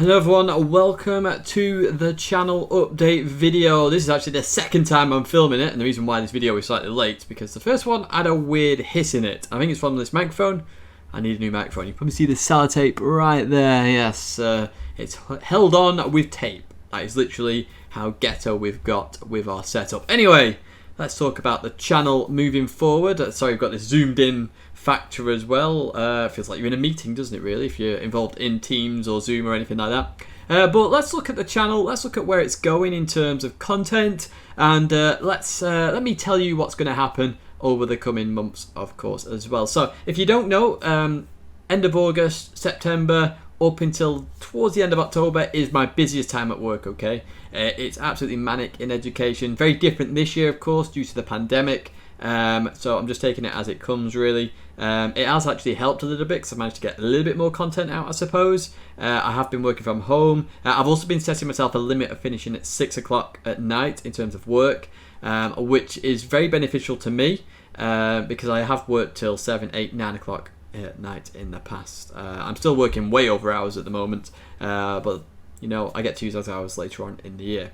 Hello everyone, welcome to the channel update video. This is actually the second time I'm filming it, and the reason why this video is slightly late because the first one had a weird hiss in it. I think it's from this microphone. I need a new microphone. You can probably see the sellotape right there. Yes, it's held on with tape. That is literally how ghetto we've got with our setup. Anyway, let's talk about the channel moving forward. Sorry, we've got this zoomed in factor as well. Feels like you're in a meeting, doesn't it really, if you're involved in Teams or Zoom or anything like that. But let's look at the channel, let's look at where it's going in terms of content, and let me tell you what's going to happen over the coming months, of course, as well. So if you don't know, end of August, September, up until towards the end of October is my busiest time at work, okay? It's absolutely manic in education. Very different this year, of course, due to the pandemic. So I'm just taking it as it comes, really. It has actually helped a little bit because I've managed to get a little bit more content out, I suppose. I have been working from home. I've also been setting myself a limit of finishing at 6 o'clock at night in terms of work, which is very beneficial to me because I have worked till 7, 8, 9 o'clock at night in the past. I'm still working way over hours at the moment, but you know, I get to use those hours later on in the year.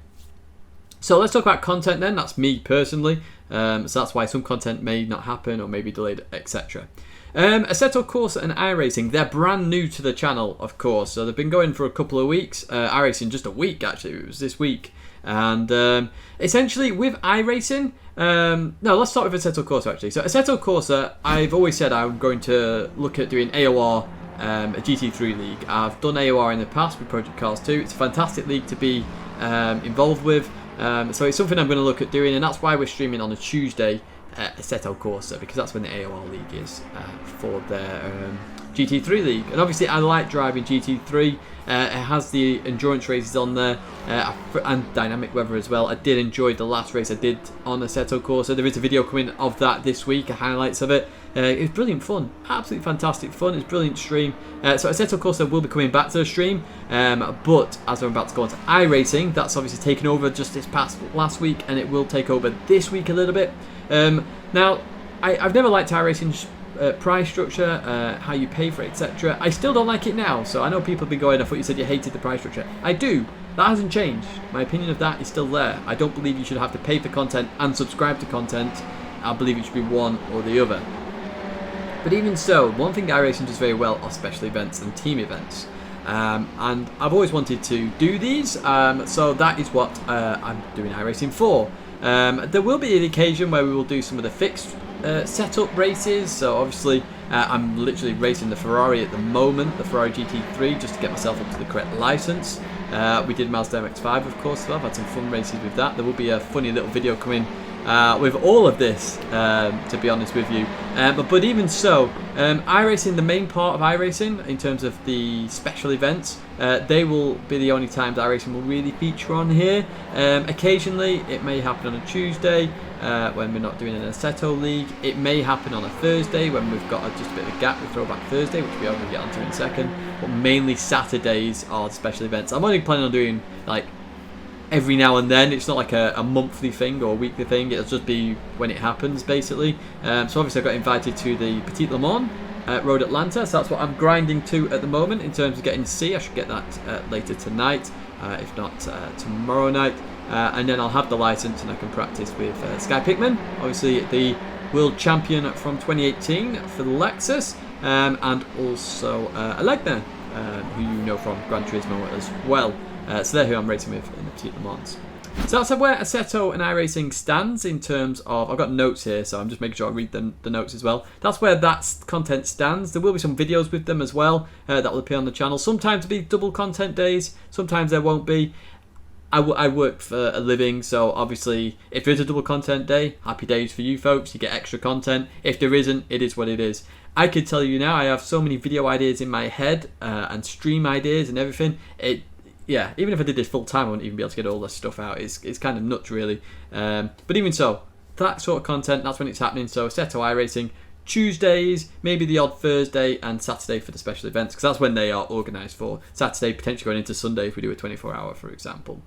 So let's talk about content then. That's me personally. So that's why some content may not happen or may be delayed, etc. Assetto Corsa and iRacing, they're brand new to the channel, of course. So they've been going for a couple of weeks. iRacing just a week, actually. It was this week. And essentially with iRacing, no, let's start with Assetto Corsa actually. So Assetto Corsa, I've always said I'm going to look at doing AOR, a GT3 league. I've done AOR in the past with Project Cars 2. It's a fantastic league to be involved with. So it's something I'm going to look at doing, and that's why we're streaming on a Tuesday at Assetto Corsa, because that's when the AOR league is for their GT3 league. And obviously I like driving GT3. It has the endurance races on there and dynamic weather as well. I did enjoy the last race I did on Assetto Corsa. There is a video coming of that this week, highlights of it. It's brilliant fun, absolutely fantastic fun. It's a brilliant stream. So Assetto Corsa will be coming back to the stream, but as I'm about to go on to iRacing, that's obviously taken over just this past last week, and it will take over this week a little bit. Now, I've never liked iRacing's price structure, how you pay for it, etc. I still don't like it now. So I know people have been going, I thought you said you hated the price structure. I do. That hasn't changed. My opinion of that is still there. I don't believe you should have to pay for content and subscribe to content. I believe it should be one or the other. But even so, one thing iRacing does very well are special events and team events. And I've always wanted to do these, so that is what I'm doing iRacing for. There will be an occasion where we will do some of the fixed setup races. So obviously I'm literally racing the Ferrari at the moment, the Ferrari GT3, just to get myself up to the correct license. We did Mazda MX-5, of course, so I've had some fun races with that. There will be a funny little video coming with all of this, to be honest with you. But even so, iRacing, the main part of iRacing in terms of the special events, they will be the only times iRacing will really feature on here. Occasionally it may happen on a Tuesday when we're not doing an Assetto league. It may happen on a Thursday when we've got just a bit of a gap with Throwback Thursday, which we are going to get onto in a second. But mainly Saturdays are the special events. I'm only planning on doing like every now and then. It's not like a monthly thing or a weekly thing. It'll just be when it happens, basically. So obviously I got invited to the Petit Le Mans Road Atlanta, so that's what I'm grinding to at the moment in terms of getting to see. I should get that later tonight, if not tomorrow night, and then I'll have the license and I can practice with Sky Pickman, obviously the world champion from 2018 for the Lexus, and also Alegna, who you know from Gran Turismo as well. So they're who I'm racing with in the Petit Le Mans. So that's where Assetto and iRacing stands in terms of, I've got notes here, so I'm just making sure I read the notes as well. That's where that content stands. There will be some videos with them as well that will appear on the channel. Sometimes it'll be double content days, sometimes there won't be. I work for a living, so obviously if there's a double content day, happy days for you folks, you get extra content. If there isn't, it is what it is. I could tell you now, I have so many video ideas in my head and stream ideas and everything. Yeah, even if I did this full time, I wouldn't even be able to get all this stuff out. It's kind of nuts, really. But even so, that sort of content, that's when it's happening. So Assetto iRacing, Tuesdays, maybe the odd Thursday, and Saturday for the special events, because that's when they are organised for. Saturday potentially going into Sunday if we do a 24-hour, for example.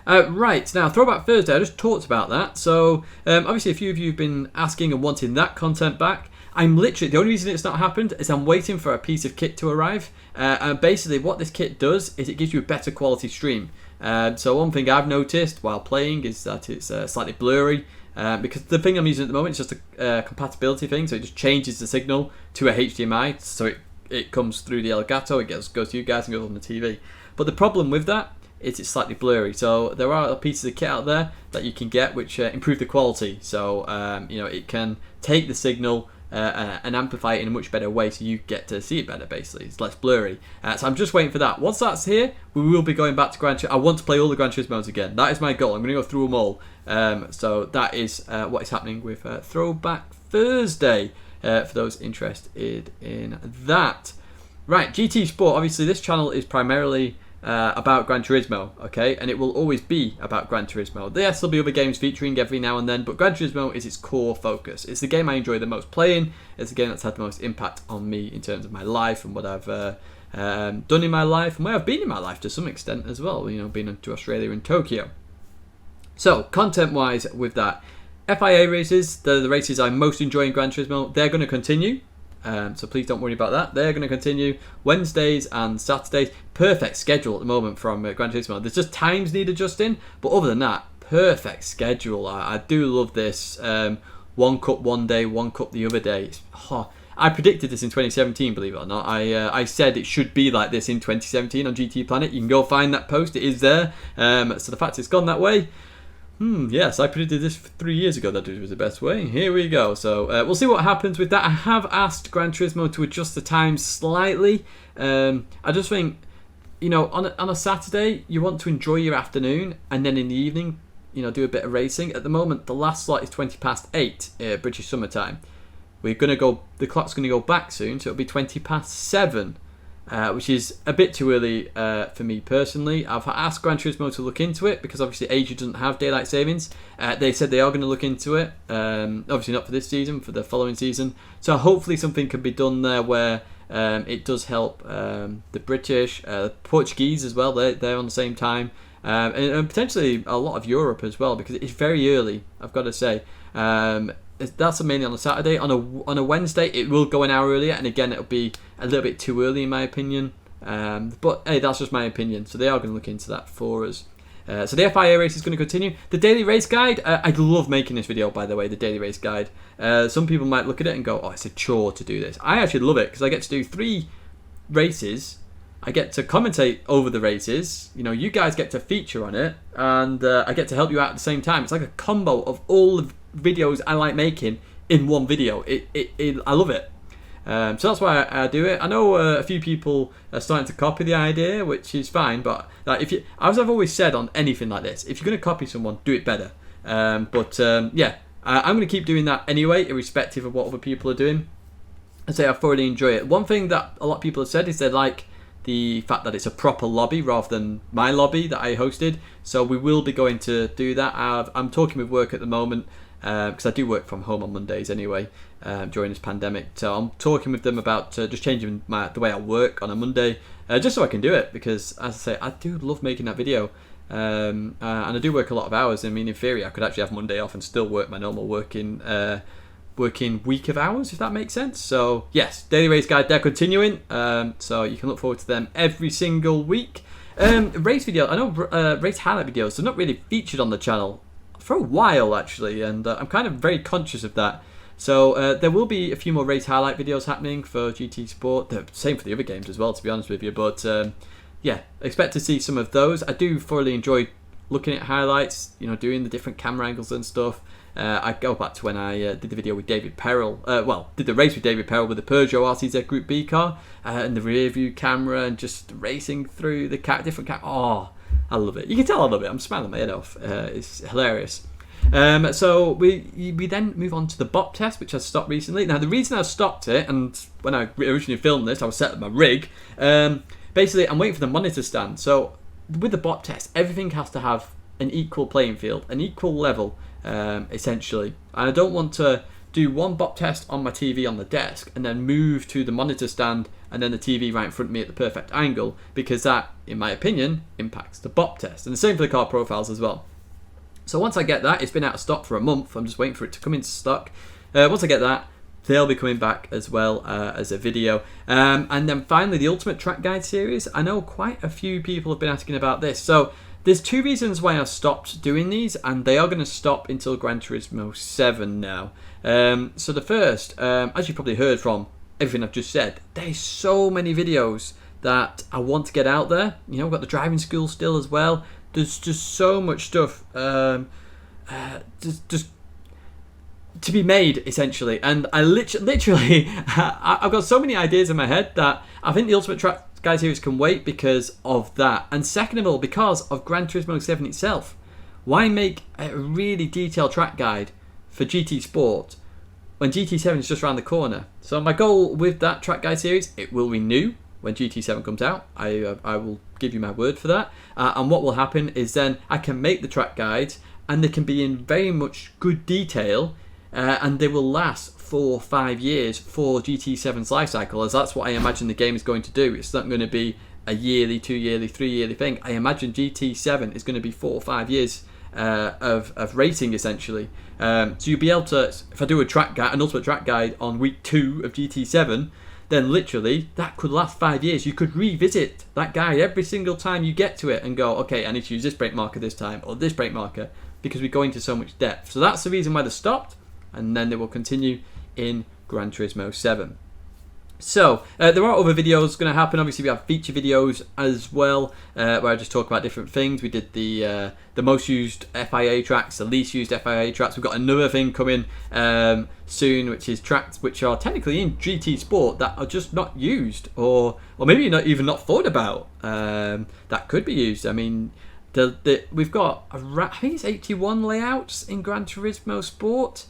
Right, now Throwback Thursday, I just talked about that. So obviously a few of you have been asking and wanting that content back. I'm literally, the only reason it's not happened is I'm waiting for a piece of kit to arrive. And basically what this kit does is it gives you a better quality stream. So one thing I've noticed while playing is that it's slightly blurry. Because the thing I'm using at the moment is just a compatibility thing, so it just changes the signal to a HDMI, so it comes through the Elgato, it goes to you guys and goes on the TV. But the problem with that is it's slightly blurry. So there are pieces of kit out there that you can get which improve the quality. So it can take the signal and amplify it in a much better way, so you get to see it better. Basically, it's less blurry. So I'm just waiting for that. Once that's here, we will be going back to Gran Turismo. I want to play all the Gran Turismos again. That is my goal. I'm going to go through them all. So that is what is happening with Throwback Thursday. For those interested in that. Right, GT Sport. Obviously, this channel is primarily about Gran Turismo, okay, and it will always be about Gran Turismo. Yes, there'll be other games featuring every now and then, but Gran Turismo is its core focus. It's the game I enjoy the most playing. It's the game that's had the most impact on me in terms of my life and what I've done in my life and where I've been in my life to some extent as well. Being to Australia and Tokyo. So, content-wise, with that, FIA races, the races I most enjoy in Gran Turismo, they're going to continue. So please don't worry about that. They're going to continue Wednesdays and Saturdays. Perfect schedule at the moment from Gran Turismo. There's just times need adjusting, but other than that, perfect schedule. I do love this. One cup one day, one cup the other day. I predicted this in 2017, believe it or not. I said it should be like this in 2017 on GT Planet. You can go find that post. It is there. So the fact it's gone that way. Yes, I predicted this 3 years ago that it was the best way. Here we go. So we'll see what happens with that. I have asked Gran Turismo to adjust the times slightly. I just think, on a Saturday, you want to enjoy your afternoon, and then in the evening, do a bit of racing. At the moment, the last slot is 8:20 British summertime. The clock's going to go back soon, so it'll be 7:20. Which is a bit too early for me personally. I've asked Gran Turismo to look into it because obviously Asia doesn't have daylight savings. They said they are going to look into it. Obviously not for this season, for the following season. So hopefully something can be done there where it does help the British, the Portuguese as well. They're on the same time. And potentially a lot of Europe as well, because it's very early, I've got to say. That's mainly on a Saturday. On a Wednesday, it will go an hour earlier, and again, it'll be a little bit too early in my opinion. But hey, that's just my opinion. So they are going to look into that for us. So the FIA race is going to continue. The daily race guide, I love making this video, by the way, the daily race guide. Some people might look at it and go, oh, it's a chore to do this. I actually love it because I get to do 3 races. I get to commentate over the races. You guys get to feature on it, and I get to help you out at the same time. It's like a combo of all the videos I like making in one video. I love it. So that's why I do it. I know a few people are starting to copy the idea, which is fine. But as I've always said on anything like this, if you're going to copy someone, do it better. I'm going to keep doing that anyway, irrespective of what other people are doing. I say I thoroughly enjoy it. One thing that a lot of people have said is they like the fact that it's a proper lobby rather than my lobby that I hosted. So we will be going to do that. I'm talking with work at the moment because I do work from home on Mondays anyway during this pandemic. So I'm talking with them about just changing the way I work on a Monday just so I can do it, because as I say, I do love making that video. And I do work a lot of hours. I mean, in theory, I could actually have Monday off and still work my normal working week of hours, if that makes sense. So yes, daily race guide, they're continuing, so you can look forward to them every single week. Race video, I know race highlight videos are not really featured on the channel for a while actually, and I'm kind of very conscious of that. So there will be a few more race highlight videos happening for GT Sport. The same for the other games as well, to be honest with you. But yeah, expect to see some of those. I do thoroughly enjoy looking at highlights, doing the different camera angles and stuff. I go back to when I did the video with David Perrell. Did the race with David Perrell with the Peugeot RCZ Group B car and the rear view camera and just racing through the different cars. Oh, I love it. You can tell I love it. I'm smiling my head off. It's hilarious. So we then move on to the BoP test, which has stopped recently. Now the reason I stopped it, and when I originally filmed this, I was set up my rig. Basically, I'm waiting for the monitor stand. So with the BoP test, everything has to have an equal playing field, an equal level. Essentially, and I don't want to do one BoP test on my TV on the desk and then move to the monitor stand and then the TV right in front of me at the perfect angle, because that, in my opinion, impacts the BoP test. And the same for the car profiles as well. So once I get that, it's been out of stock for a month. I'm just waiting for it to come into stock. Once I get that, they'll be coming back as well as a video. And then finally, the Ultimate Track Guide series. I know quite a few people have been asking about this. So there's two reasons why I stopped doing these, and they are going to stop until Gran Turismo 7 now. So the first, as you probably heard from everything I've just said, there's so many videos that I want to get out there. You know, we've got the driving school still as well. There's just so much stuff just to be made, essentially. And I literally I've got so many ideas in my head that I think the Ultimate Track Guide series can wait because of that. And second of all, because of Gran Turismo 7 itself. Why make a really detailed track guide for GT Sport when GT7 is just around the corner? So my goal with that track guide series, it will renew when GT7 comes out. I will give you my word for that. And what will happen is then I can make the track guides, and they can be in very much good detail, and they will last 4 or 5 years for GT7's life cycle, as that's what I imagine the game is going to do. It's not going to be a yearly, 2 yearly, 3 yearly thing. I imagine GT7 is going to be 4 or 5 years of racing, essentially. So you'll be able to, if I do an ultimate track guide on week 2 of GT7, then literally that could last 5 years. You could revisit that guide every single time you get to it and go, okay, I need to use this brake marker this time, or this brake marker, because we go into so much depth. So that's the reason why they stopped, and then they will continue in Gran Turismo 7. So there are other videos going to happen. Obviously, we have feature videos as well, where I just talk about different things. We did the most used FIA tracks, the least used FIA tracks. We've got another thing coming soon, which is tracks which are technically in GT Sport that are just not used, or maybe not thought about. That could be used. I mean, we've got I think it's 81 layouts in Gran Turismo Sport.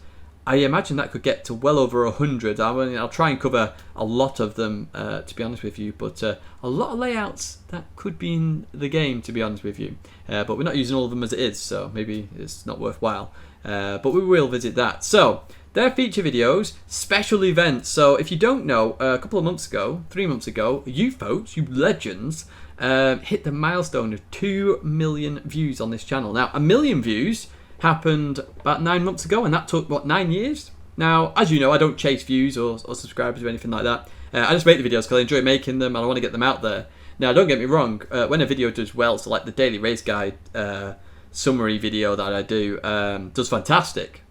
I imagine that could get to well over 100. I'll try and cover a lot of them, to be honest with you, but a lot of layouts that could be in the game, to be honest with you. But we're not using all of them as it is, so maybe it's not worthwhile. But we will visit that. So, they're feature videos, special events. So, if you don't know, a couple of months ago, 3 months ago, you folks, you legends, hit the milestone of 2 million views on this channel. Now, 1 million views happened about 9 months ago, and that took, 9 years? Now, as you know, I don't chase views or subscribers or anything like that. I just make the videos because I enjoy making them and I want to get them out there. Now, don't get me wrong, when a video does well, so like the daily race guide summary video that I do does fantastic.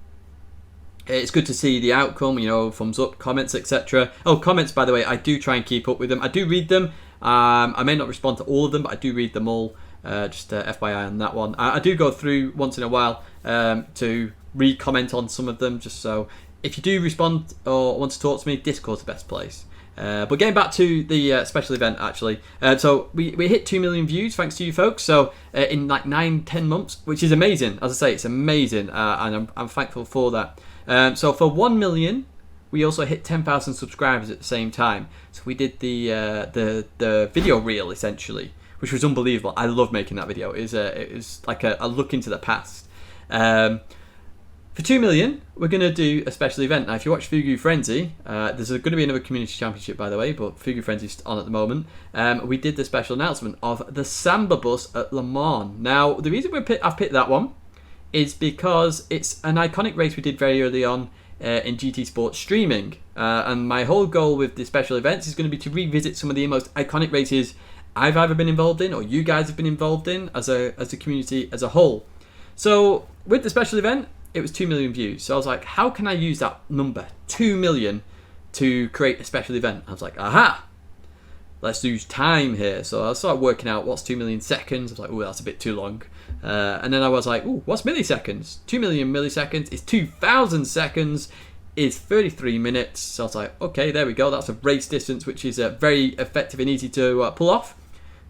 It's good to see the outcome, thumbs up, comments, etc. Oh, comments, by the way, I do try and keep up with them. I do read them. I may not respond to all of them, but I do read them all. Just FYI on that one. I do go through once in a while to re-comment on some of them, just so if you do respond or want to talk to me, Discord's the best place. But getting back to the special event, actually. So we hit 2 million views, thanks to you folks. So in like 9-10 months, which is amazing. As I say, it's amazing, and I'm thankful for that. So for 1 million, we also hit 10,000 subscribers at the same time. So we did the video reel, essentially, which was unbelievable. I love making that video. It was like a look into the past. For 2 million, we're going to do a special event. Now, if you watch Fugu Frenzy, there's going to be another community championship, by the way, but Fugu Frenzy's on at the moment. We did the special announcement of the Samba Bus at Le Mans. Now, the reason I've picked that one is because it's an iconic race we did very early on in GT Sport streaming. And my whole goal with the special events is going to be to revisit some of the most iconic races I've either been involved in or you guys have been involved in as a community as a whole. So with the special event, it was 2 million views. So I was like, how can I use that number, 2 million, to create a special event? I was like, aha, let's use time here. So I started working out what's 2 million seconds. I was like, oh, that's a bit too long. And then I was like, oh, what's milliseconds? 2 million milliseconds is 2,000 seconds is 33 minutes. So I was like, okay, there we go. That's a race distance, which is very effective and easy to pull off.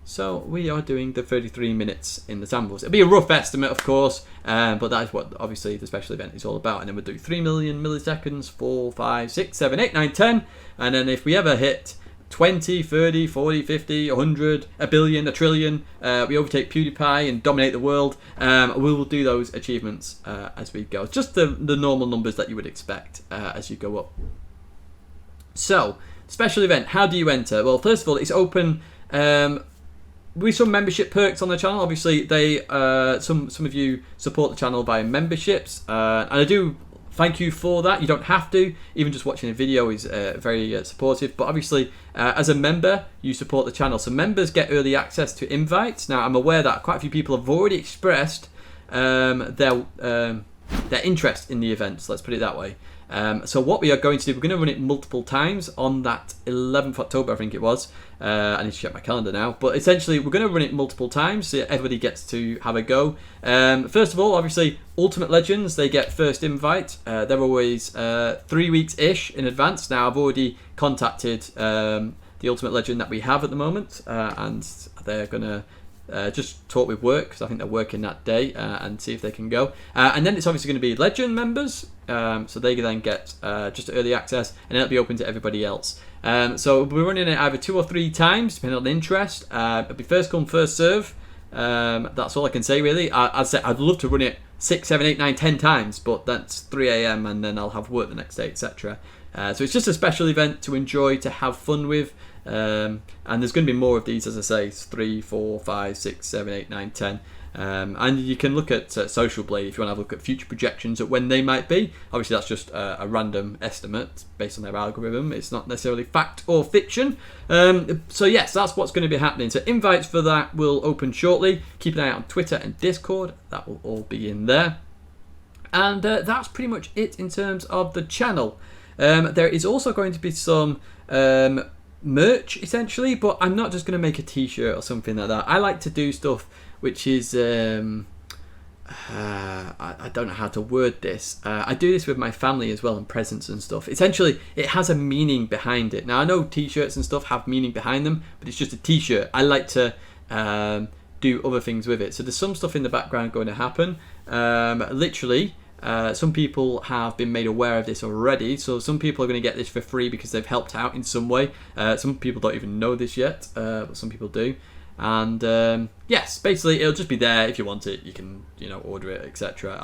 So we are doing the 33 minutes in the Samba Bus. It'll be a rough estimate, of course, but that is what obviously the special event is all about. And then we'll do 3 million milliseconds, 4, 5, 6, 7, 8, 9, 10. And then if we ever hit 20, 30, 40, 50, 100, a billion, a trillion, we overtake PewDiePie and dominate the world, we will do those achievements as we go. Just the normal numbers that you would expect as you go up. So, special event, how do you enter? Well, first of all, it's open with some membership perks on the channel. Obviously, some of you support the channel by memberships, and I do thank you for that. You don't have to. Even just watching a video is very supportive. But obviously, as a member, you support the channel. So members get early access to invites. Now, I'm aware that quite a few people have already expressed their interest in the events. Let's put it that way. So what we are going to do, we're going to run it multiple times on that 11th October, I think it was. I need to check my calendar now. But essentially, we're going to run it multiple times so everybody gets to have a go. First of all, obviously, Ultimate Legends, they get first invite. They're always 3 weeks-ish in advance. Now, I've already contacted the Ultimate Legend that we have at the moment. And they're going to just talk with work, because I think they're working that day, and see if they can go. And then it's obviously going to be Legend members, so they then get just early access, and it'll be open to everybody else. So we're running it either 2 or 3 times, depending on interest. It'll be first come, first serve. That's all I can say, really. I'd love to run it 6, 7, 8, 9, 10 times, but that's 3 a.m. and then I'll have work the next day, etc. So it's just a special event to enjoy, to have fun with. And there's going to be more of these, as I say, 3, 4, 5, 6, 7, 8, 9, 10. And you can look at Social Blade if you want to have a look at future projections at when they might be. Obviously, that's just a random estimate based on their algorithm. It's not necessarily fact or fiction. So yes, that's what's going to be happening. So invites for that will open shortly. Keep an eye out on Twitter and Discord. That will all be in there. And that's pretty much it in terms of the channel. There is also going to be some merch, essentially, but I'm not just going to make a t-shirt or something like that. I like to do stuff which is I don't know how to word this. I do this with my family as well, and presents and stuff. Essentially, it has a meaning behind it. Now, I know t-shirts and stuff have meaning behind them, but it's just a t-shirt. I like to do other things with it. So there's some stuff in the background going to happen. Literally, some people have been made aware of this already, so some people are going to get this for free because they've helped out in some way. Some people don't even know this yet, but some people do. And yes, basically it'll just be there. If you want it, you can, order it, etc.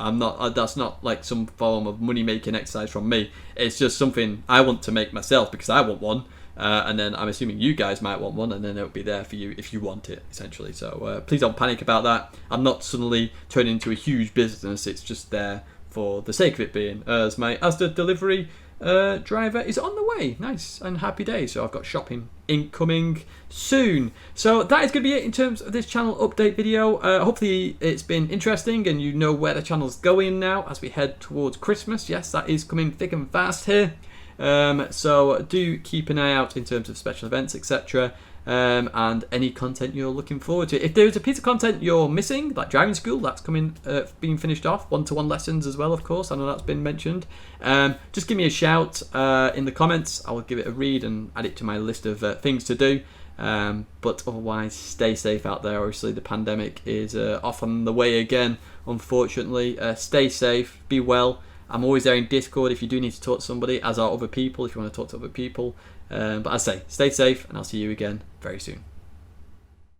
That's not like some form of money making exercise from me. It's just something I want to make myself because I want one. And then I'm assuming you guys might want one, and then it'll be there for you if you want it, essentially. So please don't panic about that. I'm not suddenly turning into a huge business. It's just there for the sake of it being, as my Asda delivery driver is on the way. Nice and happy day. So I've got shopping incoming soon. So that is going to be it in terms of this channel update video. Hopefully it's been interesting and you know where the channel's going now as we head towards Christmas. Yes, that is coming thick and fast here. So do keep an eye out in terms of special events, etc. And any content you're looking forward to. If there's a piece of content you're missing, like driving school, that's coming, being finished off. One-to-one lessons as well, of course. I know that's been mentioned. Just give me a shout in the comments. I will give it a read and add it to my list of things to do. But otherwise, stay safe out there. Obviously, the pandemic is off on the way again, unfortunately. Stay safe, be well. I'm always there in Discord if you do need to talk to somebody, as are other people if you want to talk to other people. But as I say, stay safe, and I'll see you again very soon.